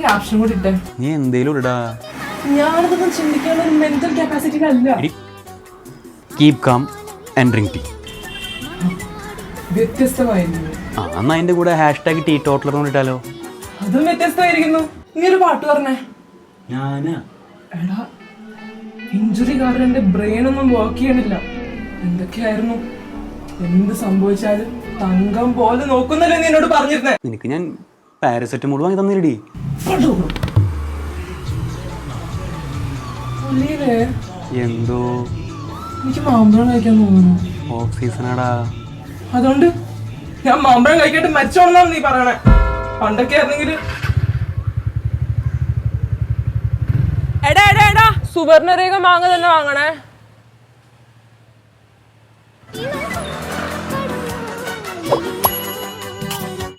Caption കൂടി ഇട്ടേ. നീ എന്തേലും ഇടാ. ഞാനതൊന്നും ചിന്തിക്കാനുള്ള ഒരു മെന്റൽ കപ്പാസിറ്റി അല്ല. Keep calm and drink tea. വ്യത്യസ്തമായിരുന്നു. എന്നാ അതിന്റെ കൂടെ ഹാഷ്ടാഗ് ടീ ടോട്ടലർ ഇട്ടാലോ? അതും വ്യത്യസ്തമായിരിക്കുന്നു. നീ ഒരു പാട്ട് പറഞ്ഞേ. ഞാനാ എടാ, ഇഞ്ചുറി കാരണം എന്റെ ബ്രെയിൻ ഒന്നും വർക്ക് ചെയ്യണില്ല. എന്തൊക്കെയായിരുന്നു, എന്ത് സംഭവിച്ചാലും തങ്കം പോലെ നോക്കുന്നല്ലേ നീ എന്നോട് പറഞ്ഞിരുന്നേ. നിനക്ക് ഞാൻ പാരസെറ്റമോൾ വാങ്ങി തന്നില്ലടി. എന്തോ എനിക്ക് മാമ്പഴം കഴിക്കാൻ തോന്നുന്നു. ഓഫ് സീസണാടാ. അതുകൊണ്ട് ഞാൻ മാമ്പഴം കഴിക്കാട്ട് മരിച്ചോണെന്നാണ് നീ പറയണേ. പണ്ടൊക്കെ ആയിരുന്നെങ്കിൽ എടാ സുവർണരേഖ മാങ്ങ തന്നെ വാങ്ങണേ.